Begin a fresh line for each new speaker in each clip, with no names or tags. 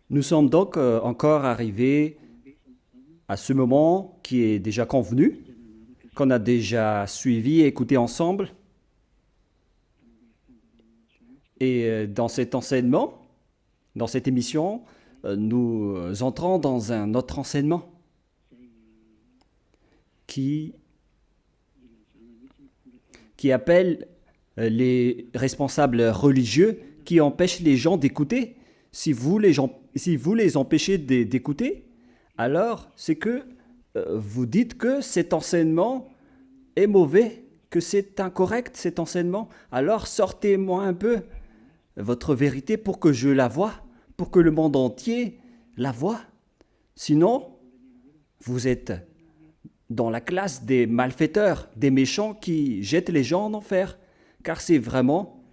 Nous sommes donc encore arrivés à ce moment qui est déjà convenu, qu'on a déjà suivi et écouté ensemble. Et dans cet enseignement, dans cette émission, nous entrons dans un autre enseignement qui appelle les responsables religieux qui empêchent les gens d'écouter. Si vous les empêchez d'écouter, alors c'est que vous dites que cet enseignement est mauvais, que c'est incorrect cet enseignement. Alors sortez-moi un peu votre vérité pour que je la voie, pour que le monde entier la voie. Sinon, vous êtes dans la classe des malfaiteurs, des méchants qui jettent les gens en enfer, car c'est vraiment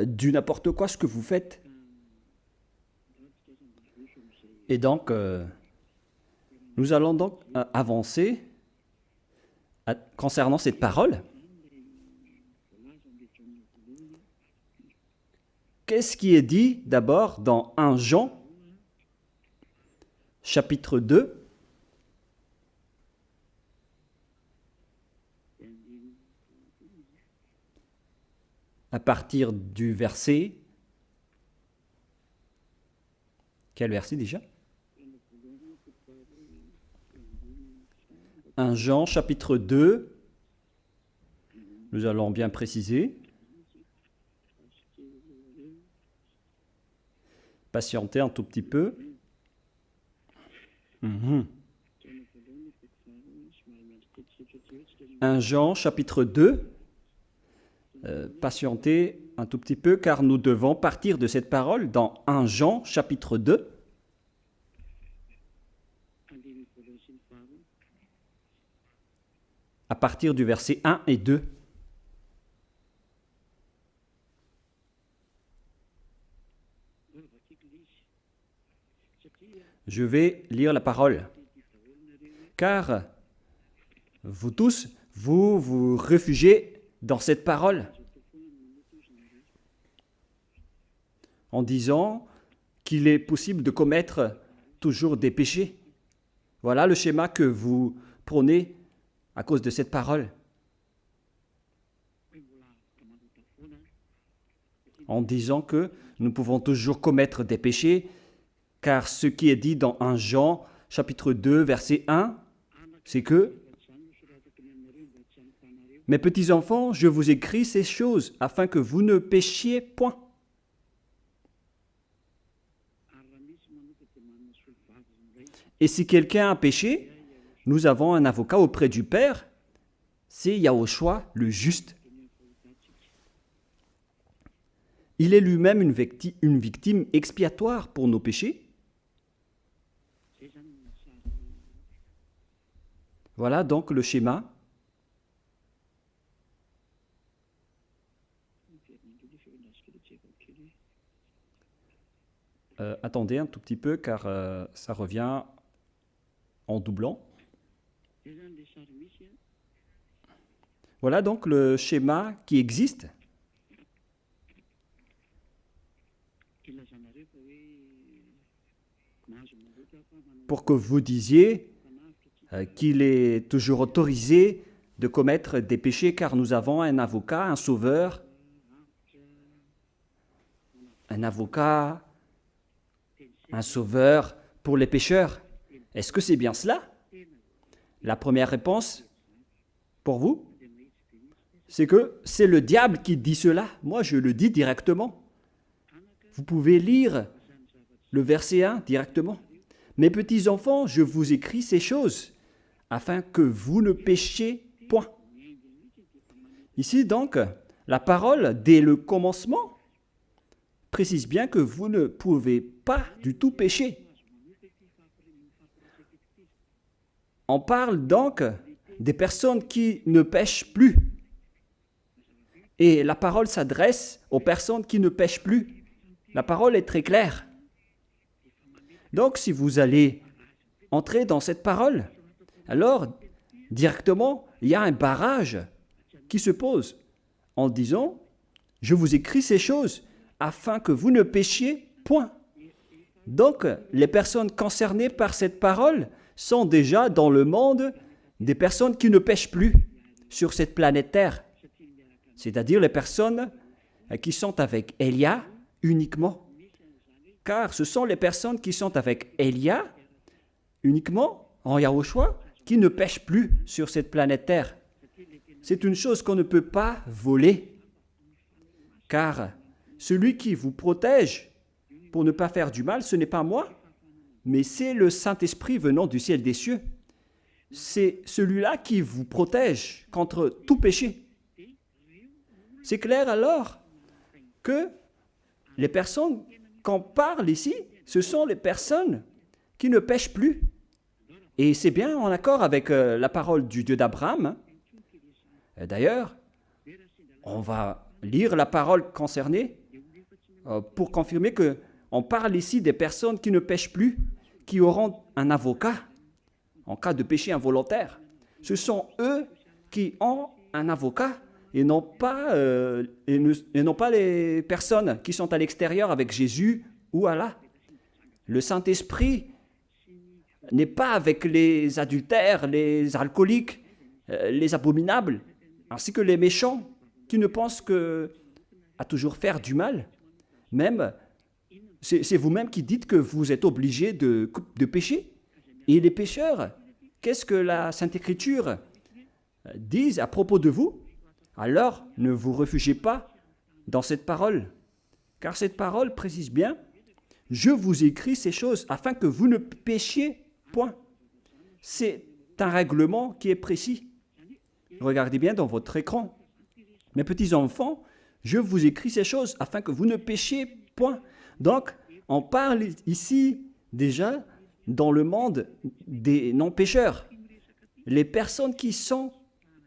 du n'importe quoi ce que vous faites. Et donc, nous allons donc avancer concernant cette parole. Qu'est-ce qui est dit d'abord dans 1 Jean, chapitre 2, à partir du verset... Quel verset déjà? 1 Jean, chapitre 2, nous allons bien préciser. Patientez un tout petit peu. 1 Jean, chapitre 2. Patientez un tout petit peu, car nous devons partir de cette parole dans 1 Jean, chapitre 2. À partir du verset 1 et 2. Je vais lire la parole. Car vous tous, vous réfugiez dans cette parole en disant qu'il est possible de commettre toujours des péchés. Voilà le schéma que vous prônez à cause de cette parole. En disant que nous pouvons toujours commettre des péchés, car ce qui est dit dans 1 Jean, chapitre 2, verset 1, c'est que « Mes petits enfants, je vous écris ces choses afin que vous ne péchiez point. » Et si quelqu'un a péché, nous avons un avocat auprès du Père, c'est Yahushua le juste. Il est lui-même une victime expiatoire pour nos péchés. Voilà donc le schéma. Attendez un tout petit peu car ça revient en doublant. Voilà donc le schéma qui existe. Pour que vous disiez qu'il est toujours autorisé de commettre des péchés car nous avons un avocat, un sauveur, un avocat, un sauveur pour les pécheurs. Est-ce que c'est bien cela? La première réponse pour vous, c'est que c'est le diable qui dit cela. Moi, je le dis directement. Vous pouvez lire le verset 1 directement. Mes petits enfants, je vous écris ces choses afin que vous ne péchiez point. Ici donc, la parole, dès le commencement, précise bien que vous ne pouvez pas du tout pécher. On parle donc des personnes qui ne pêchent plus. Et la parole s'adresse aux personnes qui ne pêchent plus. La parole est très claire. Donc, si vous allez entrer dans cette parole, alors, directement, il y a un barrage qui se pose en disant « Je vous écris ces choses afin que vous ne péchiez point. » Donc, les personnes concernées par cette parole sont déjà dans le monde des personnes qui ne pêchent plus sur cette planète Terre, c'est-à-dire les personnes qui sont avec Elia uniquement. Car ce sont les personnes qui sont avec Elia uniquement, en Yahushua, qui ne pêchent plus sur cette planète Terre. C'est une chose qu'on ne peut pas voler, car celui qui vous protège pour ne pas faire du mal, ce n'est pas moi, mais c'est le Saint-Esprit venant du ciel des cieux. C'est celui-là qui vous protège contre tout péché. C'est clair alors que les personnes qu'on parle ici, ce sont les personnes qui ne pêchent plus. Et c'est bien en accord avec la parole du Dieu d'Abraham. D'ailleurs, on va lire la parole concernée pour confirmer qu'on parle ici des personnes qui ne pêchent plus, qui auront un avocat en cas de péché involontaire. Ce sont eux qui ont un avocat et non pas les personnes qui sont à l'extérieur avec Jésus ou Allah. Le Saint-Esprit n'est pas avec les adultères, les alcooliques, les abominables, ainsi que les méchants qui ne pensent qu'à toujours faire du mal. Même, c'est vous-même qui dites que vous êtes obligé de pécher. Et les pécheurs, qu'est-ce que la Sainte Écriture dit à propos de vous? Alors, ne vous réfugiez pas dans cette parole, car cette parole précise bien « Je vous écris ces choses afin que vous ne péchiez point ». C'est un règlement qui est précis. Regardez bien dans votre écran. Mes petits enfants, je vous écris ces choses afin que vous ne péchiez point. Donc, on parle ici déjà dans le monde des non-pécheurs. Les personnes qui sont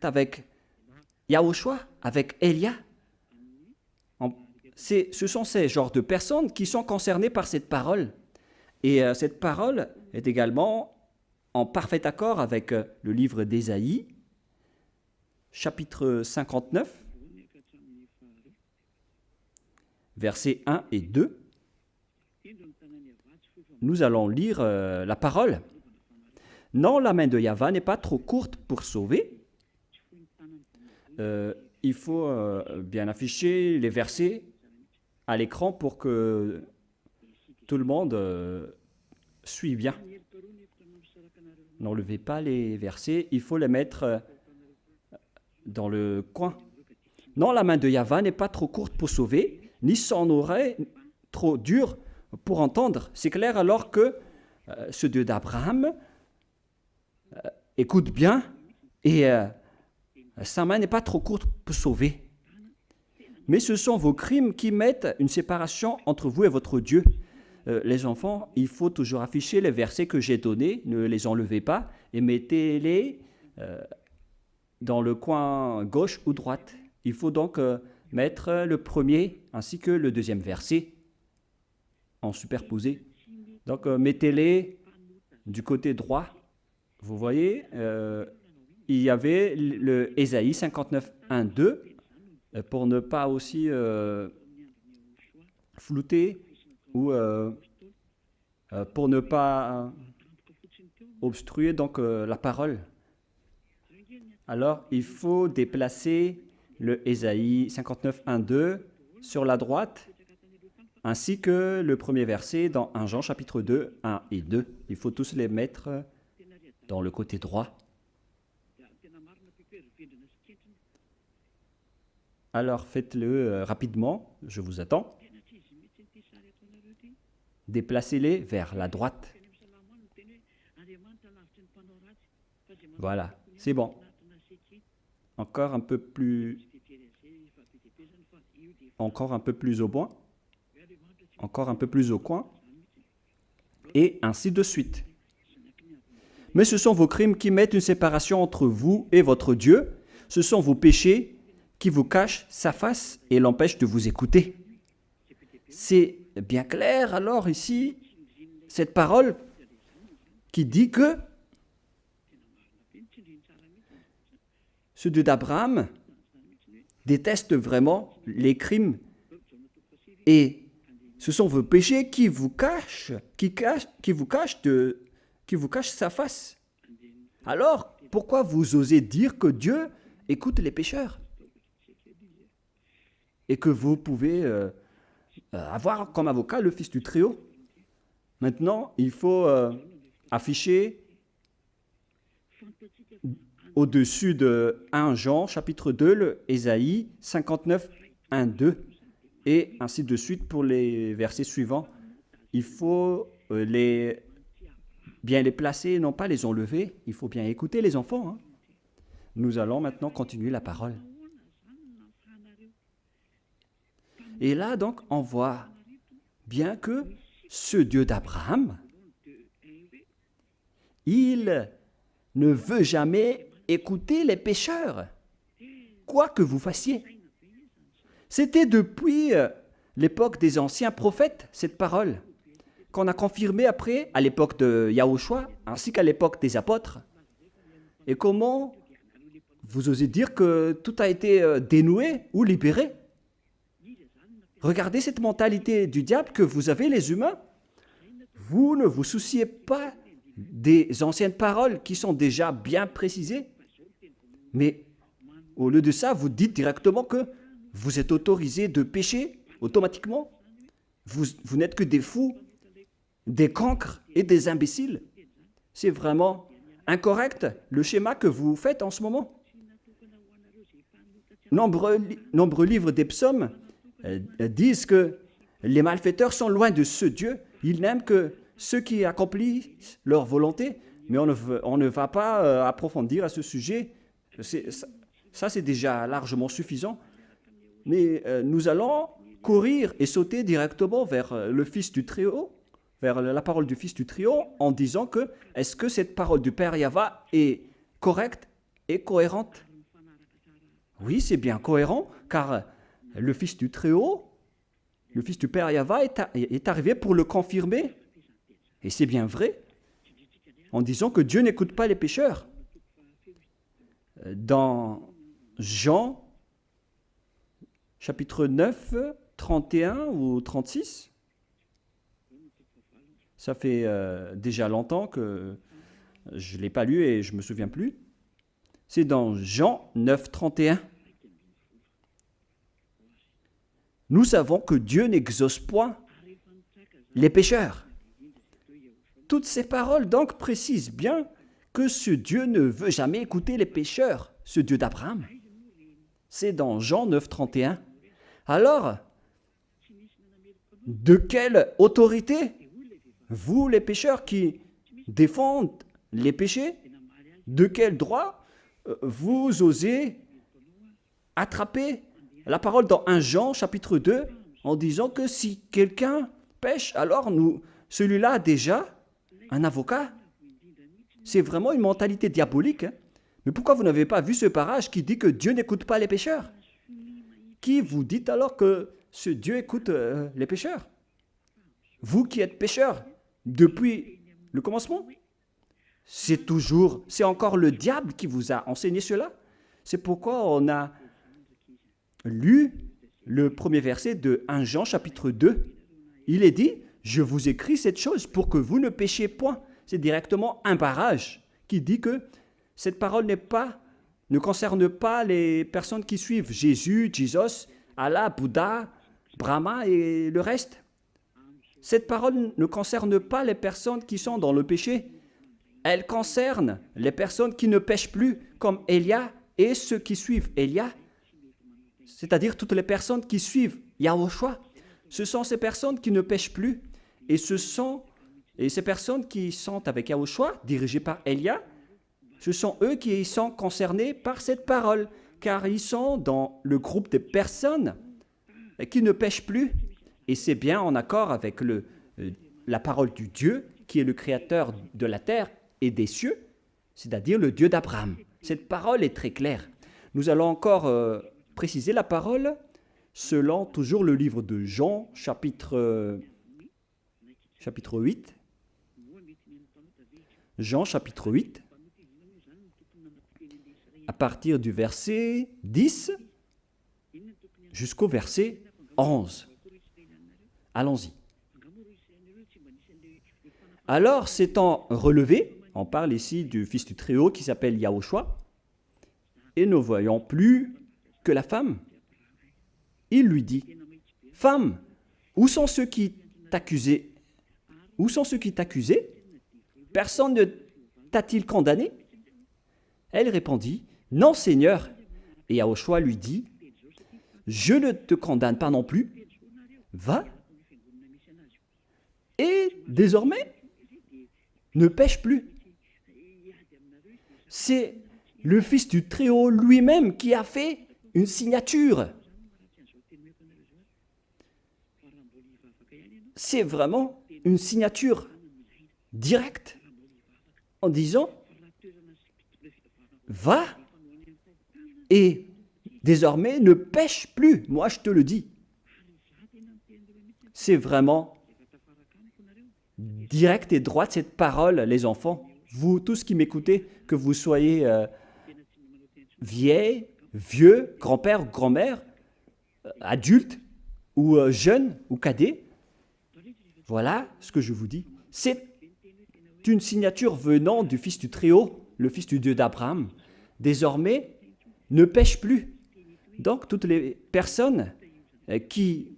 avec Yahushua, avec Elia, ce sont ces genres de personnes qui sont concernées par cette parole. Et cette parole est également en parfait accord avec le livre d'Ésaïe, chapitre 59, versets 1 et 2. Nous allons lire la parole. « Non, la main de Yahva n'est pas trop courte pour sauver. » Il faut bien afficher les versets à l'écran pour que tout le monde suive bien. N'enlevez pas les versets, il faut les mettre dans le coin. « Non, la main de Yahva n'est pas trop courte pour sauver, ni son oreille trop dure pour entendre. » C'est clair alors que ce Dieu d'Abraham écoute bien et sa main n'est pas trop courte pour sauver. Mais ce sont vos crimes qui mettent une séparation entre vous et votre Dieu. Les enfants, il faut toujours afficher les versets que j'ai donnés, ne les enlevez pas et mettez-les dans le coin gauche ou droite. Il faut donc mettre le premier ainsi que le deuxième verset en superposé. Donc mettez-les du côté droit. Vous voyez, il y avait le Ésaïe 59, 1, 2, pour ne pas aussi flouter ou pour ne pas obstruer donc la parole. Alors, il faut déplacer le Ésaïe 59, 1, 2 sur la droite, ainsi que le premier verset dans 1 Jean chapitre 2, 1 et 2. Il faut tous les mettre dans le côté droit. Alors faites-le rapidement, je vous attends. Déplacez-les vers la droite. Voilà, c'est bon. Encore un peu plus au coin. Encore un peu plus au coin. Et ainsi de suite. Mais ce sont vos crimes qui mettent une séparation entre vous et votre Dieu. Ce sont vos péchés qui vous cachent sa face et l'empêchent de vous écouter. C'est bien clair alors ici, cette parole qui dit que ce Dieu d'Abraham déteste vraiment les crimes et Ce sont vos péchés qui vous cachent, qui vous cachent sa face. Alors, pourquoi vous osez dire que Dieu écoute les pécheurs et que vous pouvez avoir comme avocat le Fils du Très-Haut? Maintenant, il faut afficher au-dessus de 1 Jean, chapitre 2, le Ésaïe 59, 1, 2, et ainsi de suite pour les versets suivants. Il faut bien les placer, non pas les enlever. Il faut bien écouter les enfants, hein. Nous allons maintenant continuer la parole. Et là, donc, on voit bien que ce Dieu d'Abraham, il ne veut jamais écouter les pécheurs, quoi que vous fassiez. C'était depuis l'époque des anciens prophètes, cette parole, qu'on a confirmée après, à l'époque de Yahushua, ainsi qu'à l'époque des apôtres. Et comment vous osez dire que tout a été dénoué ou libéré? Regardez cette mentalité du diable que vous avez, les humains. Vous ne vous souciez pas des anciennes paroles qui sont déjà bien précisées. Mais au lieu de ça, vous dites directement que vous êtes autorisé de pécher automatiquement. Vous n'êtes que des fous, des cancres et des imbéciles. C'est vraiment incorrect le schéma que vous faites en ce moment. Nombreux livres des psaumes disent que les malfaiteurs sont loin de ce Dieu. Ils n'aiment que ceux qui accomplissent leur volonté. Mais on ne va pas approfondir à ce sujet. Ça, c'est déjà largement suffisant. Mais nous allons courir et sauter directement vers le Fils du Très-Haut, vers la parole du Fils du Très-Haut, en disant que est-ce que cette parole du Père Yahva est correcte et cohérente? Oui, c'est bien cohérent, car le Fils du Très-Haut, le Fils du Père Yahva est arrivé pour le confirmer. Et c'est bien vrai, en disant que Dieu n'écoute pas les pécheurs. Dans Jean, chapitre 9, 31 ou 36, ça fait déjà longtemps que je ne l'ai pas lu et je ne me souviens plus. C'est dans Jean 9, 31. Nous savons que Dieu n'exauce point les pécheurs. Toutes ces paroles donc précisent bien que ce Dieu ne veut jamais écouter les pécheurs, ce Dieu d'Abraham. C'est dans Jean 9, 31. Alors, de quelle autorité, vous les pécheurs qui défendent les péchés, de quel droit vous osez attraper la parole dans 1 Jean chapitre 2 en disant que si quelqu'un pêche, alors celui-là a déjà un avocat? C'est vraiment une mentalité diabolique, hein? Mais pourquoi vous n'avez pas vu ce parage qui dit que Dieu n'écoute pas les pécheurs? Qui vous dites alors que ce Dieu écoute les pécheurs? Vous qui êtes pécheurs depuis le commencement? C'est encore le diable qui vous a enseigné cela. C'est pourquoi on a lu le premier verset de 1 Jean chapitre 2. Il est dit, je vous écris cette chose pour que vous ne péchiez point. C'est directement un barrage qui dit que cette parole ne concerne pas les personnes qui suivent Jésus, Jesus, Allah, Bouddha, Brahma et le reste. Cette parole ne concerne pas les personnes qui sont dans le péché. Elle concerne les personnes qui ne pêchent plus, comme Élia et ceux qui suivent Élia, c'est-à-dire toutes les personnes qui suivent Yahushua. Ce sont ces personnes qui ne pêchent plus, et ces personnes qui sont avec Yahushua, dirigées par Élia, ce sont eux qui sont concernés par cette parole, car ils sont dans le groupe des personnes qui ne pêchent plus. Et c'est bien en accord avec la parole du Dieu, qui est le créateur de la terre et des cieux, c'est-à-dire le Dieu d'Abraham. Cette parole est très claire. Nous allons encore préciser la parole selon toujours le livre de Jean, chapitre 8. Jean, chapitre 8, à partir du verset 10 jusqu'au verset 11. Allons-y. Alors, s'étant relevé, on parle ici du Fils du Très-Haut qui s'appelle Yahushua, et ne voyant plus que la femme, il lui dit, « Femme, où sont ceux qui t'accusaient? Où sont ceux qui t'accusaient? Personne ne t'a-t-il condamné ?» Elle répondit, « Non, Seigneur. » Et Yahushua lui dit, « Je ne te condamne pas non plus. Va, et désormais, ne pêche plus. » C'est le Fils du Très-Haut lui-même qui a fait une signature. C'est vraiment une signature directe en disant « Va et désormais ne pêche plus, moi je te le dis. » C'est vraiment direct et droite cette parole, les enfants. Vous tous qui m'écoutez, que vous soyez vieilles, vieux, grand-père ou grand-mère, adulte ou jeune ou cadet, voilà ce que je vous dis. C'est une signature venant du Fils du Très-Haut, le Fils du Dieu d'Abraham. Désormais, ne pêche plus. Donc, toutes les personnes qui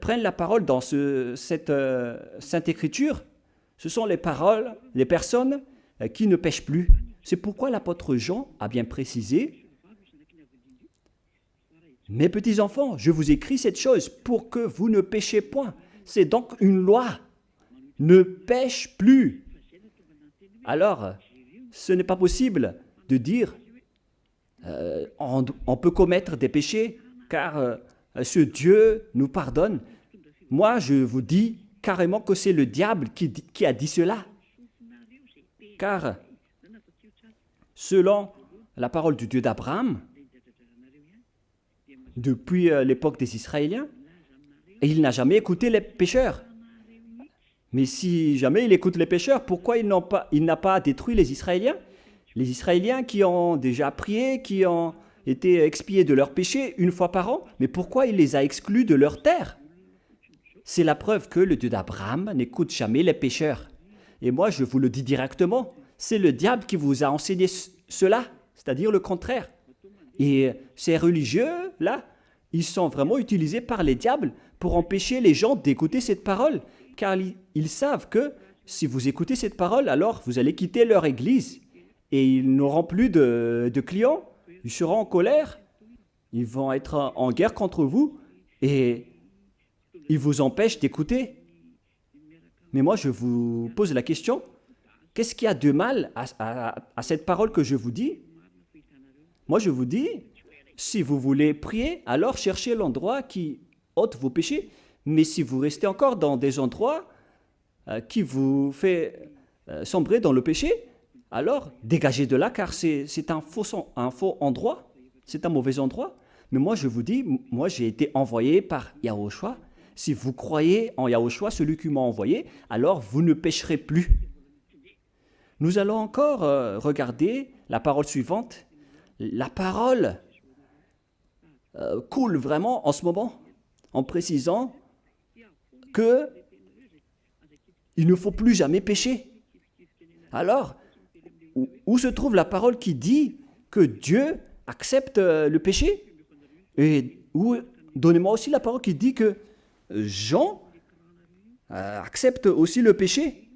prennent la parole dans cette Sainte Écriture, ce sont les personnes qui ne pêchent plus. C'est pourquoi l'apôtre Jean a bien précisé, « Mes petits enfants, je vous écris cette chose pour que vous ne péchiez point. » C'est donc une loi. Ne pêche plus. Alors, ce n'est pas possible de dire on peut commettre des péchés car ce Dieu nous pardonne. Moi, je vous dis carrément que c'est le diable qui a dit cela. Car, selon la parole du Dieu d'Abraham, depuis l'époque des Israéliens, il n'a jamais écouté les pécheurs. Mais si jamais il écoute les pécheurs, pourquoi il n'a pas détruit les Israéliens? Les Israéliens qui ont déjà prié, qui ont été expiés de leurs péchés une fois par an, mais pourquoi il les a exclus de leur terre? C'est la preuve que le Dieu d'Abraham n'écoute jamais les pécheurs. Et moi, je vous le dis directement, c'est le diable qui vous a enseigné cela, c'est-à-dire le contraire. Et ces religieux-là, ils sont vraiment utilisés par les diables pour empêcher les gens d'écouter cette parole, car ils savent que si vous écoutez cette parole, alors vous allez quitter leur église et ils n'auront plus de clients, ils seront en colère, ils vont être en guerre contre vous et ils vous empêchent d'écouter. Mais moi, je vous pose la question, qu'est-ce qu'il y a de mal à cette parole que je vous dis? Moi, je vous dis, si vous voulez prier, alors cherchez l'endroit qui ôte vos péchés. Mais si vous restez encore dans des endroits qui vous fait sombrer dans le péché, alors dégagez de là, car c'est un faux endroit, c'est un mauvais endroit. Mais moi, je vous dis, moi, j'ai été envoyé par Yahushua. Si vous croyez en Yahushua, celui qui m'a envoyé, alors vous ne pécherez plus. Nous allons encore regarder la parole suivante. La parole coule vraiment en ce moment en précisant que il ne faut plus jamais pécher. Alors, où se trouve la parole qui dit que Dieu accepte le péché? Et donnez-moi aussi la parole qui dit que Jean accepte aussi le péché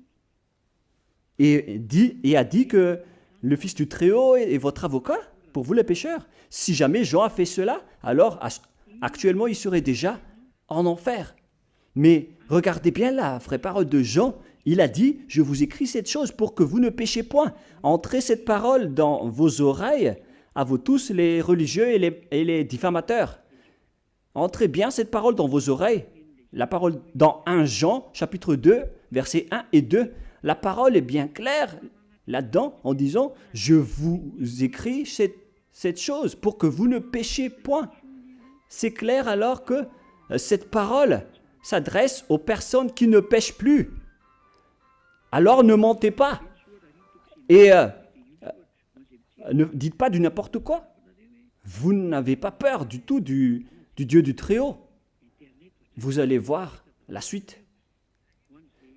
et a dit que le Fils du Très-Haut est votre avocat pour vous les pécheurs. Si jamais Jean a fait cela, alors actuellement il serait déjà en enfer. Mais regardez bien la vraie parole de Jean. Il a dit, je vous écris cette chose pour que vous ne péchiez point. Entrez cette parole dans vos oreilles, à vous tous les religieux et les diffamateurs. Entrez bien cette parole dans vos oreilles. La parole dans 1 Jean, chapitre 2, versets 1 et 2. La parole est bien claire là-dedans en disant, je vous écris cette chose pour que vous ne péchiez point. C'est clair alors que cette parole s'adresse aux personnes qui ne pêchent plus. Alors ne mentez pas et ne dites pas du n'importe quoi. Vous n'avez pas peur du tout du Dieu du Très-Haut. Vous allez voir la suite.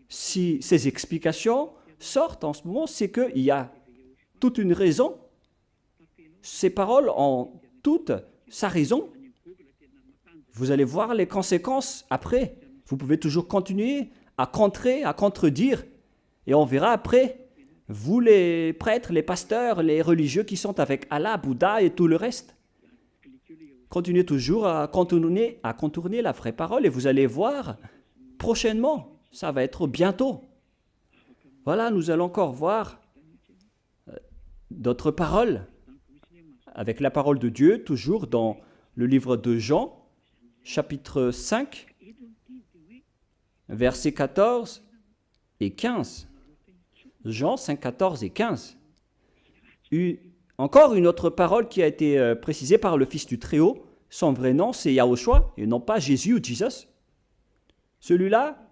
Si ces explications sortent en ce moment, c'est qu'il y a toute une raison. Ces paroles ont toute sa raison. Vous allez voir les conséquences après. Vous pouvez toujours continuer à contrer, à contredire. Et on verra après, vous les prêtres, les pasteurs, les religieux qui sont avec Allah, Bouddha et tout le reste. Continuez toujours à contourner la vraie parole et vous allez voir prochainement, ça va être bientôt. Voilà, nous allons encore voir d'autres paroles avec la parole de Dieu, toujours dans le livre de Jean, chapitre 5, versets 14 et 15. Jean 5, 14 et 15. Encore une autre parole qui a été précisée par le Fils du Très-Haut. Son vrai nom, c'est Yahushua, et non pas Jésus ou Jesus. Celui-là,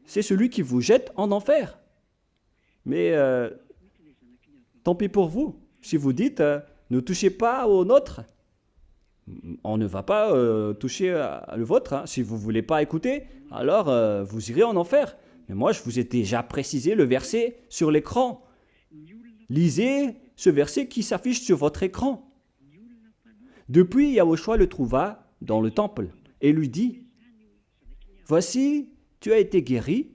c'est celui qui vous jette en enfer. Mais tant pis pour vous. Si vous dites, ne touchez pas au nôtre, on ne va pas toucher le vôtre. Hein. Si vous ne voulez pas écouter, alors vous irez en enfer. Mais moi, je vous ai déjà précisé le verset sur l'écran. Lisez ce verset qui s'affiche sur votre écran. Depuis, Yahushua le trouva dans le temple et lui dit, « Voici, tu as été guéri.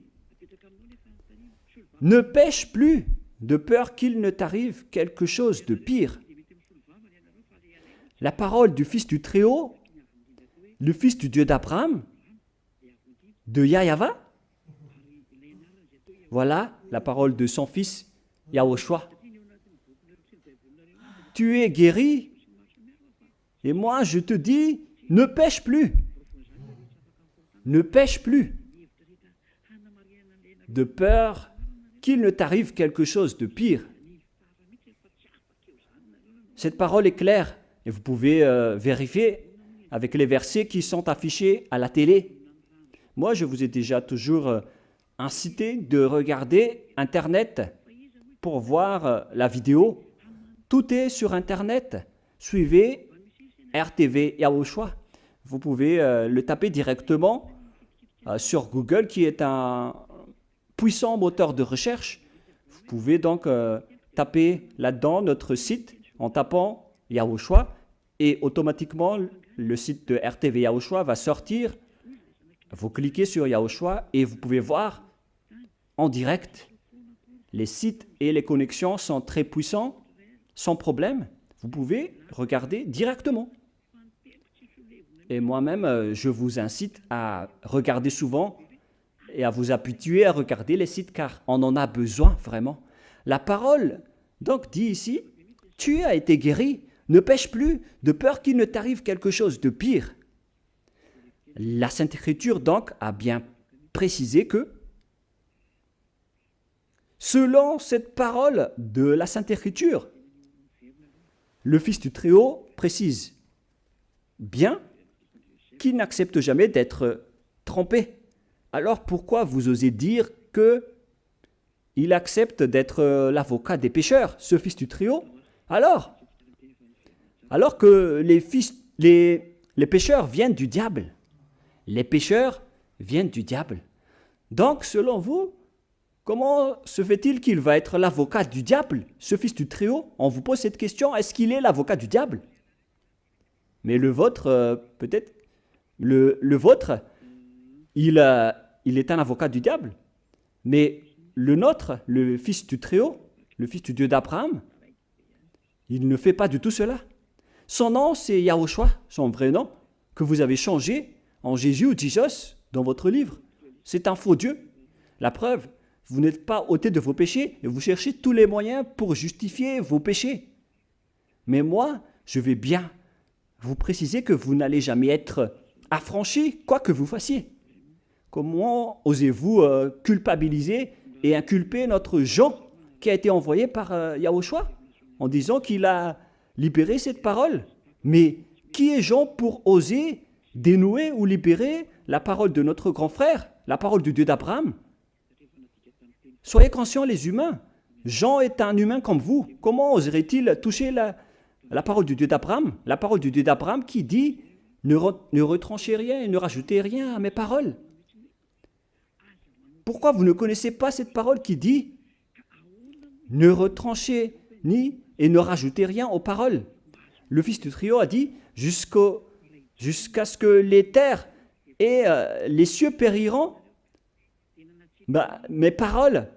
Ne pêche plus, de peur qu'il ne t'arrive quelque chose de pire. » La parole du Fils du Très-Haut, le Fils du Dieu d'Abraham, de Yahava, voilà la parole de son Fils, Yahushua. Tu es guéri, et moi je te dis, ne pêche plus. Ne pêche plus, de peur qu'il ne t'arrive quelque chose de pire. Cette parole est claire, et vous pouvez vérifier avec les versets qui sont affichés à la télé. Moi, je vous ai déjà toujours incité de regarder Internet pour voir la vidéo. Tout est sur Internet. Suivez RTV Yahushua. Vous pouvez le taper directement sur Google, qui est un puissant moteur de recherche. Vous pouvez donc taper là-dedans notre site en tapant Yahushua et automatiquement le site de RTV Yahushua va sortir. Vous cliquez sur Yahushua et vous pouvez voir en direct. Les sites et les connexions sont très puissants, sans problème. Vous pouvez regarder directement. Et moi-même, je vous incite à regarder souvent et à vous habituer à regarder les sites car on en a besoin vraiment. La parole donc dit ici, tu as été guéri, ne pêche plus, de peur qu'il ne t'arrive quelque chose de pire. La Sainte Écriture donc a bien précisé que selon cette parole de la Sainte Écriture, le Fils du Très-Haut précise bien qu'il n'accepte jamais d'être trompé. Alors pourquoi vous osez dire qu'il accepte d'être l'avocat des pécheurs, ce Fils du Très-Haut? Alors que les pécheurs viennent du diable. Les pécheurs viennent du diable. Donc, selon vous, comment se fait-il qu'il va être l'avocat du diable, ce Fils du Très-Haut? On vous pose cette question, est-ce qu'il est l'avocat du diable? Mais le vôtre, peut-être, le vôtre, il est un avocat du diable. Mais le nôtre, le Fils du Très-Haut, le Fils du Dieu d'Abraham, il ne fait pas du tout cela. Son nom, c'est Yahushua, son vrai nom, que vous avez changé en Jésus ou Jesus dans votre livre. C'est un faux Dieu. La preuve, vous n'êtes pas ôté de vos péchés et vous cherchez tous les moyens pour justifier vos péchés. Mais moi, je vais bien vous préciser que vous n'allez jamais être affranchi, quoi que vous fassiez. Comment osez-vous culpabiliser et inculper notre Jean qui a été envoyé par Yahushua en disant qu'il a libéré cette parole? Mais qui est Jean pour oser dénouer ou libérer la parole de notre grand frère, la parole du Dieu d'Abraham? Soyez conscients les humains. Jean est un humain comme vous. Comment oserait-il toucher la parole du Dieu d'Abraham? La parole du Dieu d'Abraham qui dit ne retranchez rien et ne rajoutez rien à mes paroles. Pourquoi vous ne connaissez pas cette parole qui dit ne retranchez ni et ne rajoutez rien aux paroles? Le fils du trio a dit jusqu'à ce que les terres et les cieux périront, mes paroles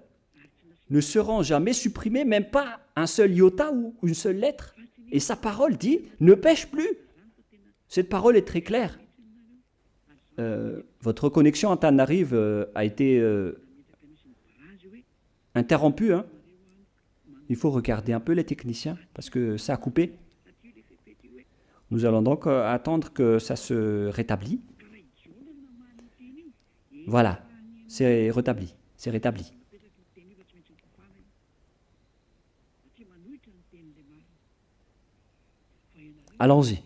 ne seront jamais supprimées, même pas un seul iota ou une seule lettre. Et sa parole dit ne pêche plus. Cette parole est très claire. Votre connexion Antananarive a été interrompue. Hein. Il faut regarder un peu les techniciens parce que ça a coupé. Nous allons donc attendre que ça se rétablit. Voilà, c'est rétabli. C'est rétabli. Allons-y.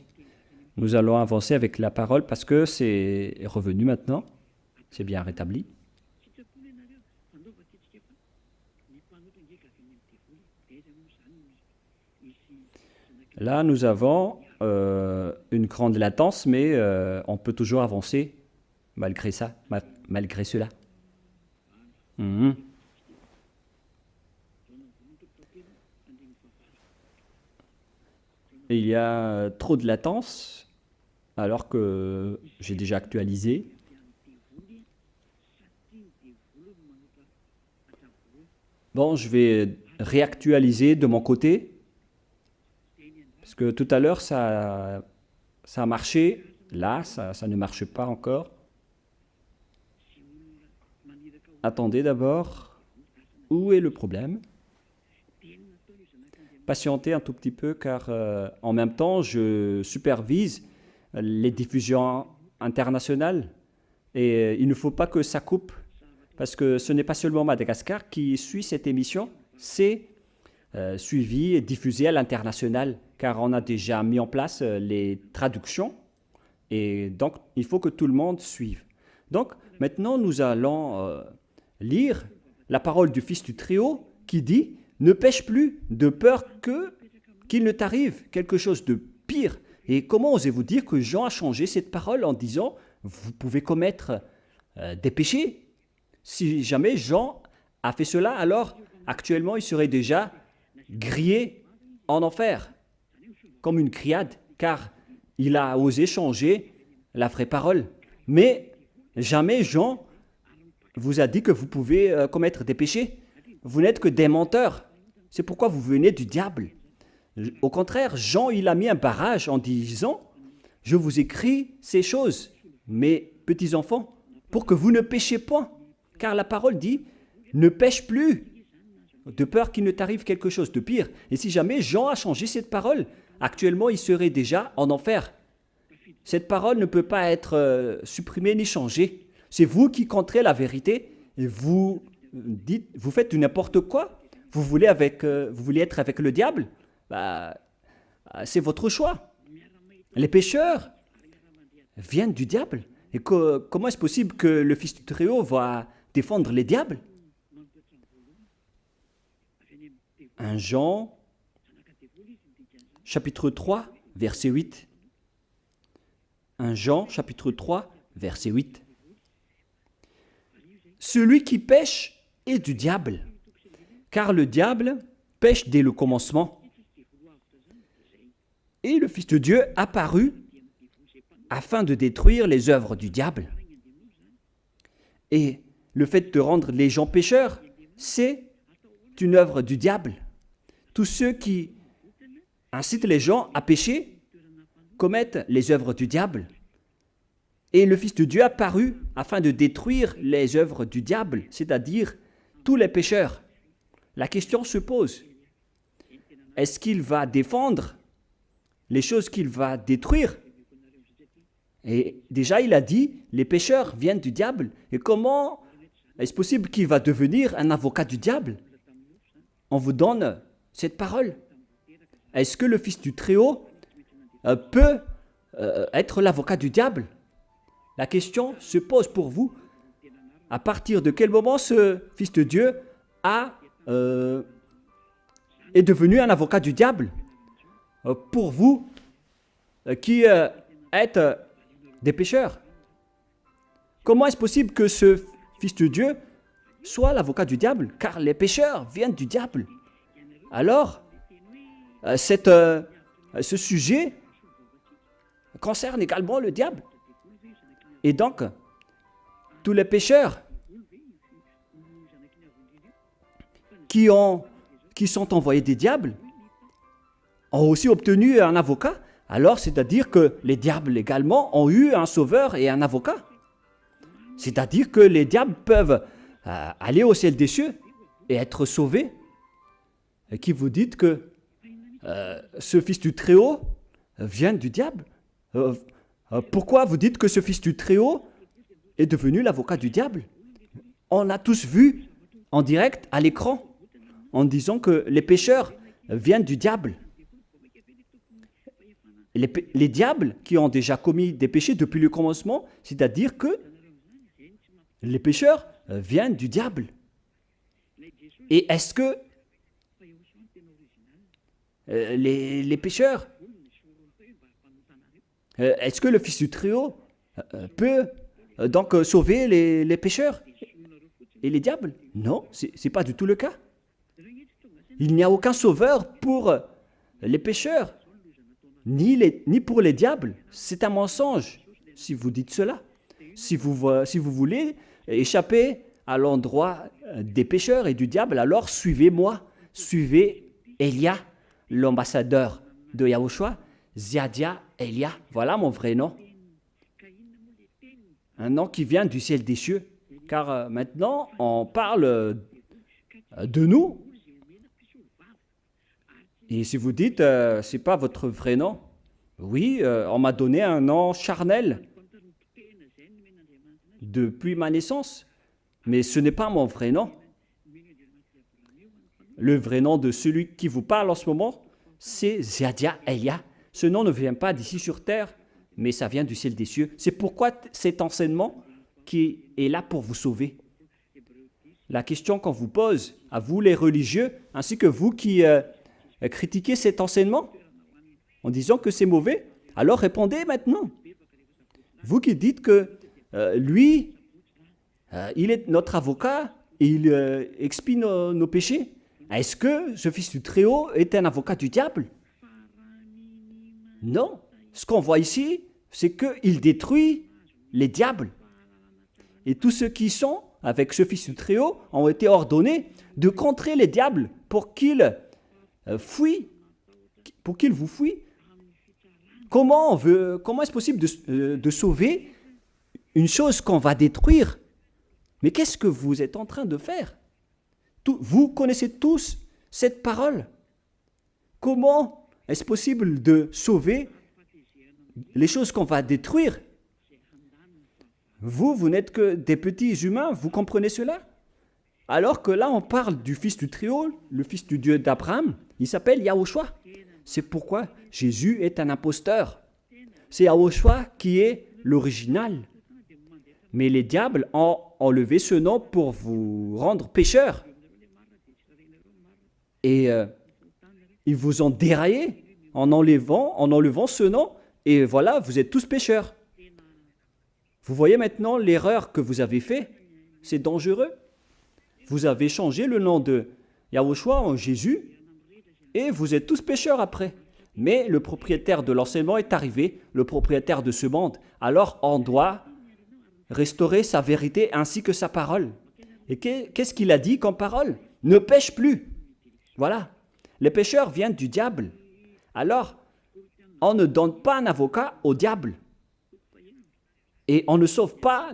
Nous allons avancer avec la parole parce que c'est revenu maintenant. C'est bien rétabli. Là, nous avons une grande latence, mais on peut toujours avancer malgré ça, malgré cela. Et il y a trop de latence, alors que j'ai déjà actualisé. Bon, je vais réactualiser de mon côté, parce que tout à l'heure, ça a marché. Là, ça ne marche pas encore. Attendez d'abord. Où est le problème? Patientez un tout petit peu, car en même temps, je supervise les diffusions internationales. Et il ne faut pas que ça coupe, parce que ce n'est pas seulement Madagascar qui suit cette émission, c'est suivi et diffusé à l'international, car on a déjà mis en place les traductions, et donc il faut que tout le monde suive. Donc maintenant nous allons lire la parole du Fils du Très-Haut qui dit « Ne pêche plus de peur qu'il ne t'arrive quelque chose de pire ». Et comment osez-vous dire que Jean a changé cette parole en disant « Vous pouvez commettre des péchés ». Si jamais Jean a fait cela, alors actuellement il serait déjà grillé en enfer, comme une criade, car il a osé changer la vraie parole. Mais jamais Jean vous a dit que vous pouvez commettre des péchés. Vous n'êtes que des menteurs. C'est pourquoi vous venez du diable. Au contraire, Jean, il a mis un barrage en disant « Je vous écris ces choses, mes petits-enfants, pour que vous ne péchiez point. » Car la parole dit « Ne pêche plus, de peur qu'il ne t'arrive quelque chose de pire. » Et si jamais Jean a changé cette parole, actuellement, il serait déjà en enfer. Cette parole ne peut pas être supprimée ni changée. C'est vous qui contrez la vérité et vous faites du n'importe quoi. Vous voulez être avec le diable? C'est votre choix. Les pécheurs viennent du diable. Et comment est-ce possible que le Fils du Très-Haut va défendre les diables? 1 Jean, chapitre 3, verset 8. 1 Jean, chapitre 3, verset 8. Celui qui pêche est du diable, car le diable pêche dès le commencement. Et le Fils de Dieu apparut afin de détruire les œuvres du diable. Et le fait de rendre les gens pécheurs, c'est une œuvre du diable. Tous ceux qui incitent les gens à pécher commettent les œuvres du diable. Et le Fils de Dieu apparut afin de détruire les œuvres du diable, c'est-à-dire tous les pécheurs. La question se pose, est-ce qu'il va défendre les choses qu'il va détruire? Et déjà, il a dit, les pécheurs viennent du diable. Et comment est-ce possible qu'il va devenir un avocat du diable? On vous donne cette parole. Est-ce que le Fils du Très-Haut peut être l'avocat du diable? La question se pose pour vous. À partir de quel moment ce Fils de Dieu est devenu un avocat du diable? Pour vous qui êtes des pécheurs. Comment est-ce possible que ce Fils de Dieu soit l'avocat du diable, car les pécheurs viennent du diable. Alors, ce sujet concerne également le diable. Et donc, tous les pécheurs qui sont envoyés des diables ont aussi obtenu un avocat. Alors, c'est-à-dire que les diables également ont eu un sauveur et un avocat. C'est-à-dire que les diables peuvent aller au ciel des cieux et être sauvés. Et qui vous dites que ce fils du Très-Haut vient du diable? Pourquoi vous dites que ce fils du Très-Haut est devenu l'avocat du diable? On l'a tous vu en direct à l'écran en disant que les pécheurs viennent du diable. Les diables qui ont déjà commis des péchés depuis le commencement, c'est-à-dire que les pécheurs viennent du diable. Et est-ce que les pécheurs, est-ce que le Fils du Très-Haut peut donc sauver les pécheurs et les diables? Non, ce n'est pas du tout le cas. Il n'y a aucun sauveur pour les pécheurs, ni pour les diables. C'est un mensonge si vous dites cela. Si vous voulez échapper à l'endroit des pécheurs et du diable, alors suivez-moi. Suivez Elia, l'ambassadeur de Yahushua, Ziadia Elia. Voilà mon vrai nom. Un nom qui vient du ciel des cieux. Car maintenant, on parle de nous. Et si vous dites, ce n'est pas votre vrai nom, oui, on m'a donné un nom charnel depuis ma naissance, mais ce n'est pas mon vrai nom. Le vrai nom de celui qui vous parle en ce moment, c'est Ziadia Elia. Ce nom ne vient pas d'ici sur terre, mais ça vient du ciel des cieux. C'est pourquoi cet enseignement qui est là pour vous sauver. La question qu'on vous pose, à vous les religieux, ainsi que vous qui critiquez cet enseignement, en disant que c'est mauvais, alors répondez maintenant. Vous qui dites que lui, il est notre avocat et il expie nos péchés, est-ce que ce Fils du Très-Haut est un avocat du diable? Non. Ce qu'on voit ici, c'est qu'il détruit les diables. Et tous ceux qui sont avec ce Fils du Très-Haut ont été ordonnés de contrer les diables pour qu'ils fuient, pour qu'ils vous fuient. Comment est-ce possible de sauver une chose qu'on va détruire? Mais qu'est-ce que vous êtes en train de faire? Vous connaissez tous cette parole. Comment est-ce possible de sauver les choses qu'on va détruire? Vous n'êtes que des petits humains, vous comprenez cela? Alors que là, on parle du Fils du Très-Haut, le Fils du Dieu d'Abraham, il s'appelle Yahushua. C'est pourquoi Jésus est un imposteur. C'est Yahushua qui est l'original. Mais les diables ont enlevé ce nom pour vous rendre pécheurs. Et ils vous ont déraillé en enlevant ce nom. Et voilà, vous êtes tous pécheurs. Vous voyez maintenant l'erreur que vous avez faite? C'est dangereux. Vous avez changé le nom de Yahushua en Jésus et vous êtes tous pécheurs après. Mais le propriétaire de l'enseignement est arrivé, le propriétaire de ce monde. Alors on doit restaurer sa vérité ainsi que sa parole. Et qu'est-ce qu'il a dit comme parole? Ne pêche plus. Voilà. Les pécheurs viennent du diable. Alors, on ne donne pas un avocat au diable. Et on ne sauve pas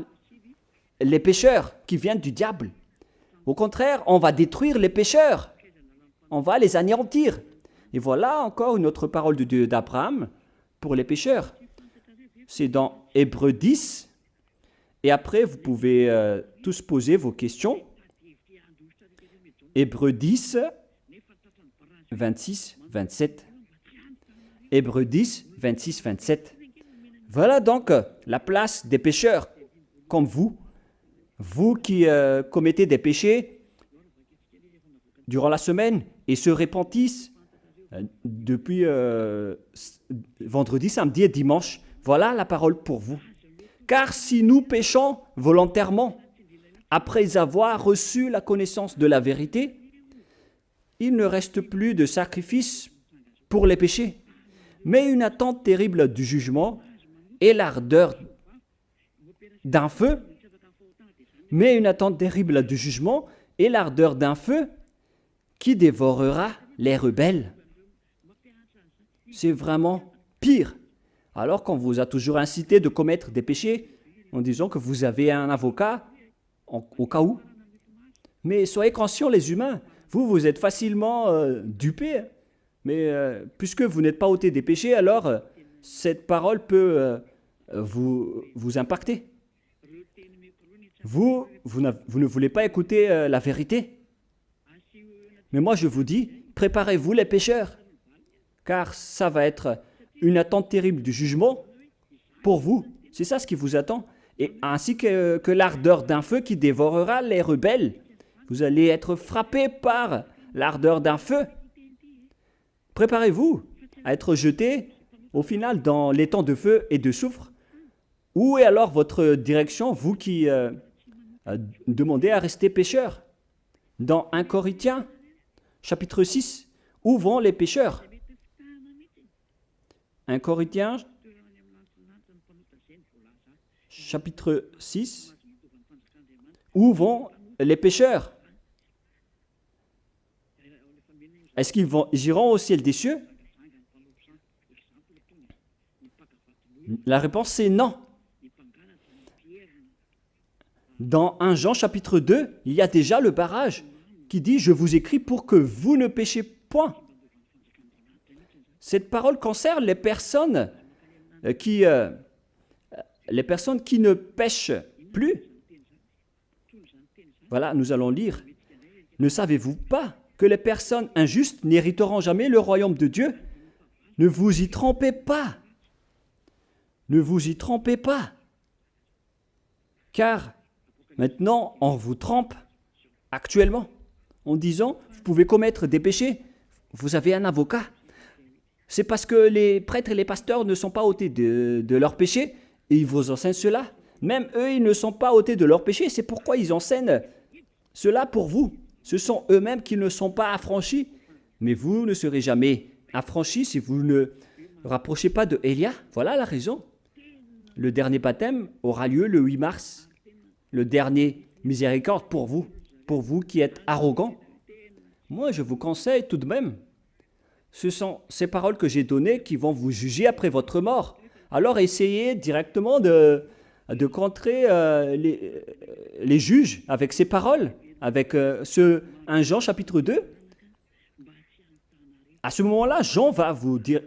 les pécheurs qui viennent du diable. Au contraire, on va détruire les pécheurs. On va les anéantir. Et voilà encore une autre parole de Dieu d'Abraham pour les pécheurs. C'est dans Hébreux 10. Et après, vous pouvez tous poser vos questions. Hébreux 10, 26, 27. Hébreux 10, 26, 27. Voilà donc la place des pécheurs comme vous. Vous qui commettez des péchés durant la semaine et se repentissent depuis vendredi, samedi et dimanche. Voilà la parole pour vous. Car si nous péchons volontairement, après avoir reçu la connaissance de la vérité, il ne reste plus de sacrifice pour les péchés, mais une attente terrible du jugement et l'ardeur d'un feu, mais une attente terrible du jugement et l'ardeur d'un feu qui dévorera les rebelles. C'est vraiment pire. Alors qu'on vous a toujours incité de commettre des péchés en disant que vous avez un avocat au cas où. Mais soyez conscients les humains, vous êtes facilement dupés. Mais puisque vous n'êtes pas ôtés des péchés, alors cette parole peut vous impacter. Vous ne voulez pas écouter la vérité. Mais moi je vous dis, préparez-vous les pécheurs, car ça va être une attente terrible du jugement pour vous. C'est ça ce qui vous attend. Et ainsi que l'ardeur d'un feu qui dévorera les rebelles. Vous allez être frappés par l'ardeur d'un feu. Préparez-vous à être jetés au final dans les temps de feu et de soufre. Où est alors votre direction, vous qui demandez à rester pécheurs? Dans 1 Corinthiens, chapitre 6, où vont les pécheurs? 1 Corinthiens, chapitre 6, où vont les pécheurs? Est-ce qu'ils iront au ciel des cieux? La réponse c'est non. Dans 1 Jean chapitre 2, il y a déjà le barrage qui dit « Je vous écris pour que vous ne péchiez point ». Cette parole concerne les personnes qui ne pêchent plus. Voilà, nous allons lire. « Ne savez-vous pas que les personnes injustes n'hériteront jamais le royaume de Dieu? Ne vous y trompez pas. Ne vous y trompez pas. Car maintenant, on vous trompe actuellement en disant, vous pouvez commettre des péchés, vous avez un avocat. C'est parce que les prêtres et les pasteurs ne sont pas ôtés de leurs péchés et ils vous enseignent cela. Même eux, ils ne sont pas ôtés de leurs péchés, c'est pourquoi ils enseignent cela pour vous. Ce sont eux-mêmes qui ne sont pas affranchis. Mais vous ne serez jamais affranchis si vous ne rapprochez pas de Élia. Voilà la raison. Le dernier baptême aura lieu le 8 mars. Le dernier miséricorde pour vous qui êtes arrogants. Moi, je vous conseille tout de même. Ce sont ces paroles que j'ai données qui vont vous juger après votre mort. Alors essayez directement de contrer les juges avec ces paroles, avec 1 Jean chapitre 2. À ce moment-là, Jean va vous dire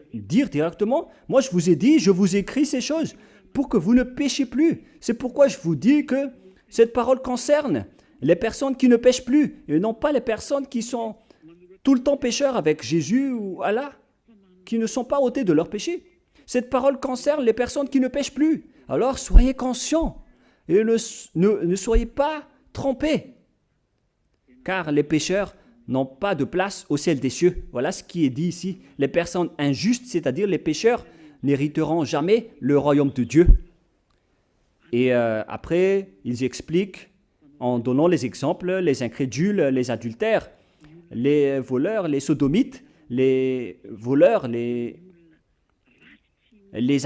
directement, moi je vous ai dit, je vous écris ces choses pour que vous ne péchiez plus. C'est pourquoi je vous dis que cette parole concerne les personnes qui ne pêchent plus et non pas les personnes qui sont tout le temps pécheurs avec Jésus ou Allah, qui ne sont pas ôtés de leur péché. Cette parole concerne les personnes qui ne pêchent plus. Alors soyez conscients et ne soyez pas trompés, car les pécheurs n'ont pas de place au ciel des cieux. Voilà ce qui est dit ici. Les personnes injustes, c'est-à-dire les pécheurs, n'hériteront jamais le royaume de Dieu. Et après, ils expliquent en donnant les exemples, les incrédules, les adultères, les voleurs, les sodomites, les voleurs, les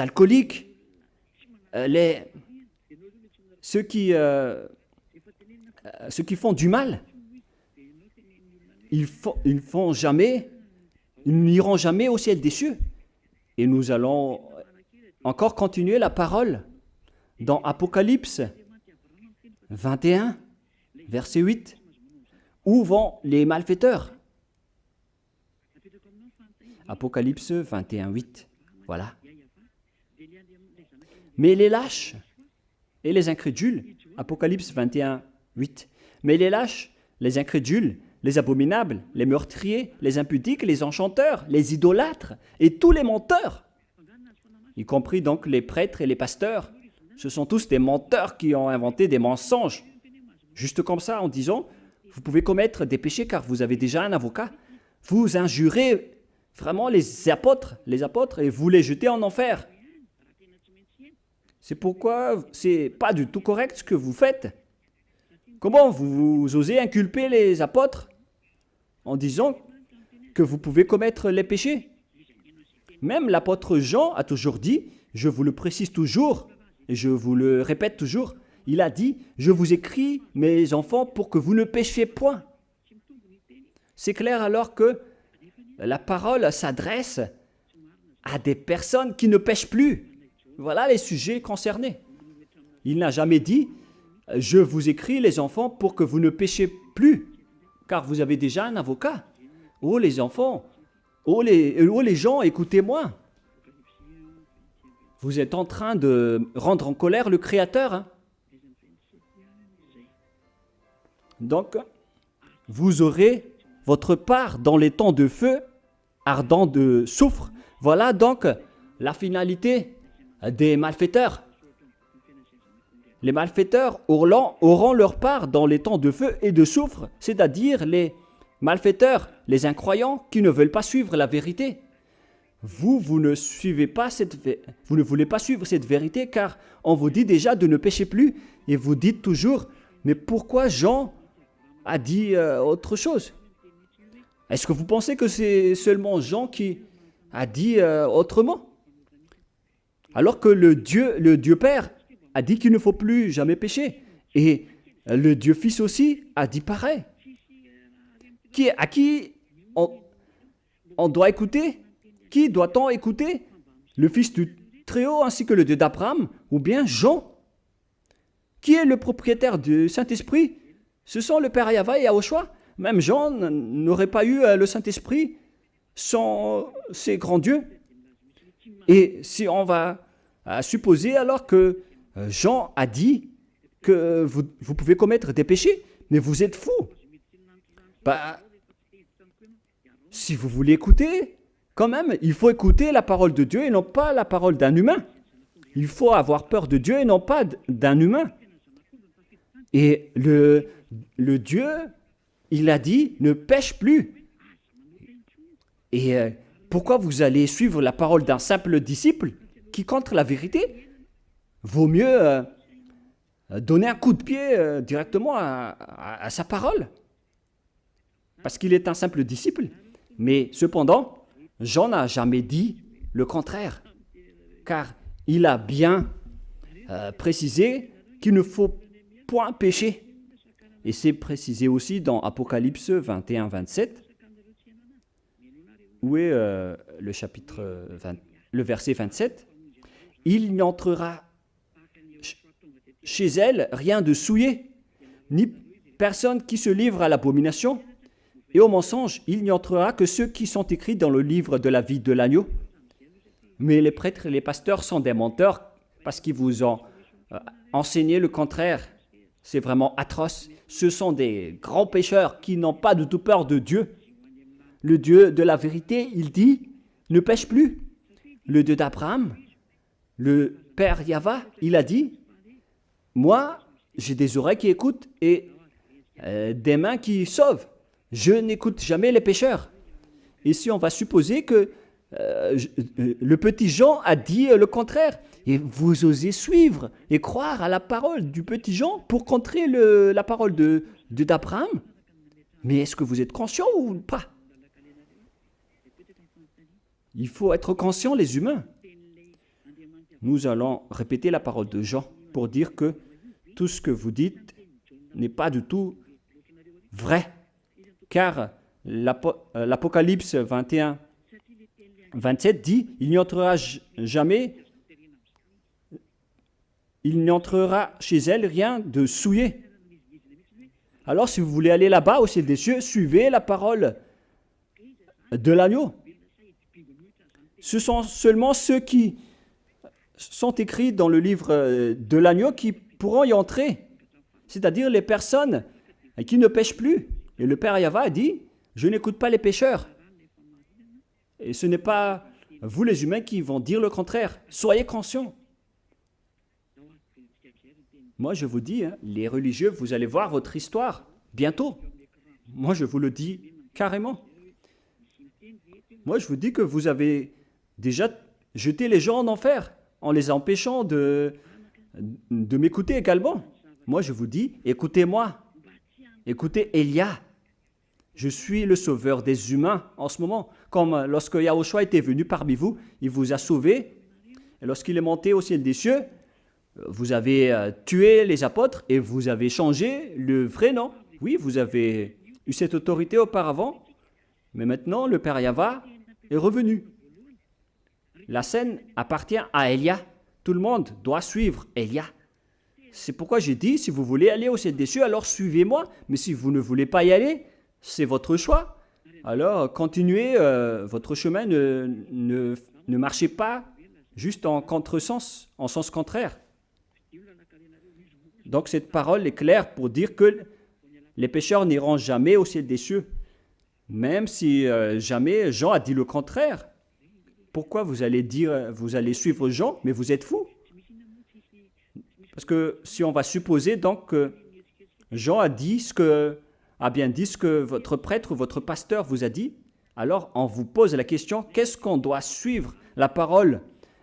alcooliques, ceux qui font du mal. Ils n'iront jamais au ciel des cieux. Et nous allons encore continuer la parole dans Apocalypse 21, verset 8. Où vont les malfaiteurs? Apocalypse 21, 8. Voilà. Mais les lâches et les incrédules, Apocalypse 21, 8. Mais les lâches, les incrédules, les abominables, les meurtriers, les impudiques, les enchanteurs, les idolâtres et tous les menteurs, y compris donc les prêtres et les pasteurs, ce sont tous des menteurs qui ont inventé des mensonges, juste comme ça, en disant, vous pouvez commettre des péchés car vous avez déjà un avocat. Vous injurez vraiment les apôtres et vous les jetez en enfer. C'est pourquoi c'est pas du tout correct ce que vous faites. Comment vous osez inculper les apôtres en disant que vous pouvez commettre les péchés? Même l'apôtre Jean a toujours dit, je vous le précise toujours, et je vous le répète toujours, il a dit, je vous écris, mes enfants, pour que vous ne péchiez point. C'est clair alors que la parole s'adresse à des personnes qui ne pêchent plus. Voilà les sujets concernés. Il n'a jamais dit, je vous écris, les enfants, pour que vous ne péchiez plus, car vous avez déjà un avocat. Oh les enfants, oh les gens, écoutez-moi. Vous êtes en train de rendre en colère le Créateur. Hein? Donc, vous aurez votre part dans les temps de feu ardent de soufre. Voilà donc la finalité des malfaiteurs. Les malfaiteurs auront leur part dans les temps de feu et de soufre, c'est-à-dire les malfaiteurs, les incroyants qui ne veulent pas suivre la vérité. Vous ne voulez pas suivre cette vérité car on vous dit déjà de ne pécher plus et vous dites toujours, mais pourquoi Jean a dit autre chose? Est-ce que vous pensez que c'est seulement Jean qui a dit autrement? Alors que le Dieu Père a dit qu'il ne faut plus jamais pécher. Et le Dieu Fils aussi a dit pareil. À qui on doit écouter? Qui doit-on écouter? Le Fils du Très-Haut ainsi que le Dieu d'Abraham ou bien Jean? Qui est le propriétaire du Saint-Esprit? Ce sont le Père Yahva et Yahushua. Même Jean n'aurait pas eu le Saint-Esprit sans ces grands dieux. Et si on va supposer alors que Jean a dit que vous pouvez commettre des péchés, mais vous êtes fous. Bah, si vous voulez écouter, quand même, il faut écouter la parole de Dieu et non pas la parole d'un humain. Il faut avoir peur de Dieu et non pas d'un humain. Et le Dieu, il a dit, ne pêche plus. Et pourquoi vous allez suivre la parole d'un simple disciple qui contre la vérité? Vaut mieux donner un coup de pied directement à sa parole. Parce qu'il est un simple disciple. Mais cependant, Jean n'a jamais dit le contraire. Car il a bien précisé qu'il ne faut point pécher. Et c'est précisé aussi dans Apocalypse 21, 27. Où est le chapitre 20, le verset 27? Il n'y entrera chez elle rien de souillé, ni personne qui se livre à l'abomination, et au mensonge, il n'y entrera que ceux qui sont écrits dans le livre de la vie de l'agneau. Mais les prêtres et les pasteurs sont des menteurs parce qu'ils vous ont enseigné le contraire. C'est vraiment atroce. Ce sont des grands pécheurs qui n'ont pas du tout peur de Dieu. Le Dieu de la vérité, il dit, ne pêche plus. Le Dieu d'Abraham, le Père Yahva, il a dit, moi, j'ai des oreilles qui écoutent et des mains qui sauvent. Je n'écoute jamais les pécheurs. Ici, on va supposer que le petit Jean a dit le contraire. Et vous osez suivre et croire à la parole du petit Jean pour contrer la parole d'Abraham. Mais est-ce que vous êtes conscient ou pas? Il faut être conscient, les humains. Nous allons répéter la parole de Jean pour dire que tout ce que vous dites n'est pas du tout vrai. Car l'Apocalypse 21, 27 dit, il n'y entrera chez elle rien de souillé. Alors si vous voulez aller là-bas au ciel des cieux, suivez la parole de l'agneau. Ce sont seulement ceux qui sont écrits dans le livre de l'agneau qui pourront y entrer. C'est-à-dire les personnes qui ne pêchent plus. Et le Père Yahva a dit, je n'écoute pas les pécheurs. Et ce n'est pas vous les humains qui vont dire le contraire. Soyez conscients. Moi je vous dis, les religieux, vous allez voir votre histoire bientôt. Moi je vous le dis carrément. Moi je vous dis que vous avez déjà jeté les gens en enfer en les empêchant de m'écouter également. Moi je vous dis, écoutez-moi écoutez Élia, je suis le sauveur des humains en ce moment. Comme lorsque Yahushua était venu parmi vous, il vous a sauvés. Et lorsqu'il est monté au ciel des cieux, vous avez tué les apôtres et vous avez changé le vrai nom. Oui, vous avez eu cette autorité auparavant, mais maintenant le Père Yahva est revenu. La scène appartient à Élia. Tout le monde doit suivre Élia. C'est pourquoi j'ai dit, si vous voulez aller au ciel des cieux, alors suivez-moi. Mais si vous ne voulez pas y aller, c'est votre choix. Alors continuez votre chemin, ne marchez pas juste en contresens, en sens contraire. Donc cette parole est claire pour dire que les pécheurs n'iront jamais au ciel des cieux. Même si jamais Jean a dit le contraire. Pourquoi vous allez suivre Jean, mais vous êtes fous? Parce que si on va supposer donc que Jean a bien dit ce que votre prêtre, votre pasteur vous a dit, alors on vous pose la question, qu'est-ce qu'on doit suivre? La parole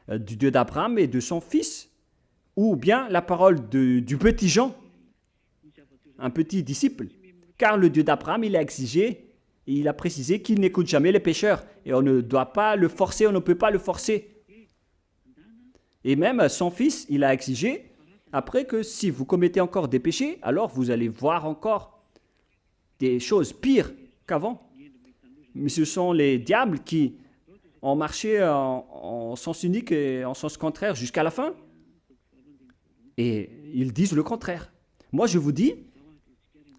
du Dieu d'Abraham et de son fils? Ou bien la parole du petit Jean, un petit disciple? Car le Dieu d'Abraham, il a exigé, il a précisé qu'il n'écoute jamais les pécheurs. Et on ne doit pas le forcer, on ne peut pas le forcer. Et même son fils, il a exigé, après que si vous commettez encore des péchés, alors vous allez voir encore des choses pires qu'avant. Mais ce sont les diables qui ont marché en sens unique et en sens contraire jusqu'à la fin. Et ils disent le contraire. Moi, je vous dis,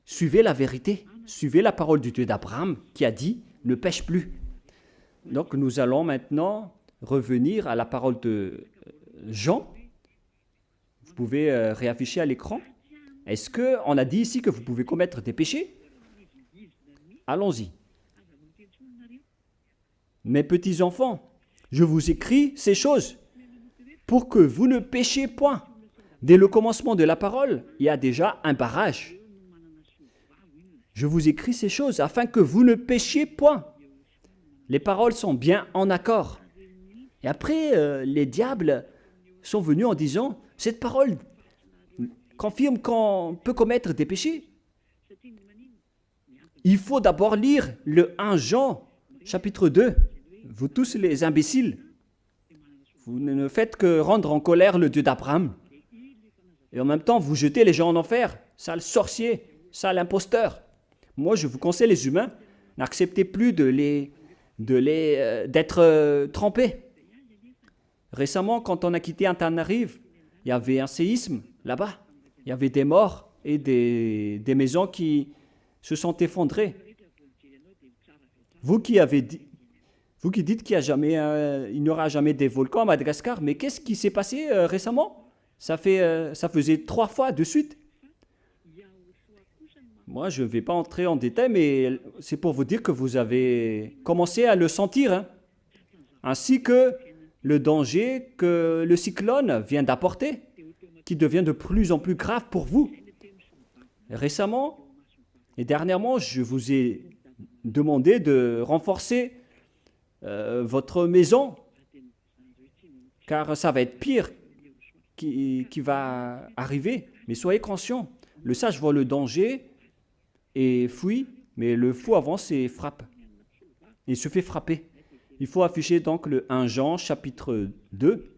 suivez la vérité, suivez la parole du Dieu d'Abraham qui a dit « ne pêche plus ». Donc, nous allons maintenant revenir à la parole de Jean. Vous pouvez réafficher à l'écran. Est-ce qu'on a dit ici que vous pouvez commettre des péchés? Allons-y. Mes petits enfants, je vous écris ces choses pour que vous ne péchiez point. Dès le commencement de la parole, il y a déjà un barrage. Je vous écris ces choses afin que vous ne péchiez point. Les paroles sont bien en accord. Et après, les diables sont venus en disant, cette parole confirme qu'on peut commettre des péchés. Il faut d'abord lire le 1 Jean, chapitre 2. Vous tous les imbéciles, vous ne faites que rendre en colère le Dieu d'Abraham. Et en même temps, vous jetez les gens en enfer. Sale sorcier, sale imposteur. Moi, je vous conseille, les humains, n'acceptez plus d'être trempés. Récemment, quand on a quitté Antananarive, il y avait un séisme là-bas. Il y avait des morts et des maisons qui se sont effondrées. Vous qui dites qu'il n'y aura jamais des volcans à Madagascar, mais qu'est-ce qui s'est passé récemment? Ça faisait 3 fois de suite. Moi, je ne vais pas entrer en détail, mais c'est pour vous dire que vous avez commencé à le sentir, hein, ainsi que le danger que le cyclone vient d'apporter, qui devient de plus en plus grave pour vous. Récemment et dernièrement, je vous ai demandé de renforcer votre maison, car ça va être pire qui va arriver. Mais soyez conscients, le sage voit le danger et fuit, mais le fou avance et frappe. Il se fait frapper. Il faut afficher donc le 1 Jean, chapitre 2.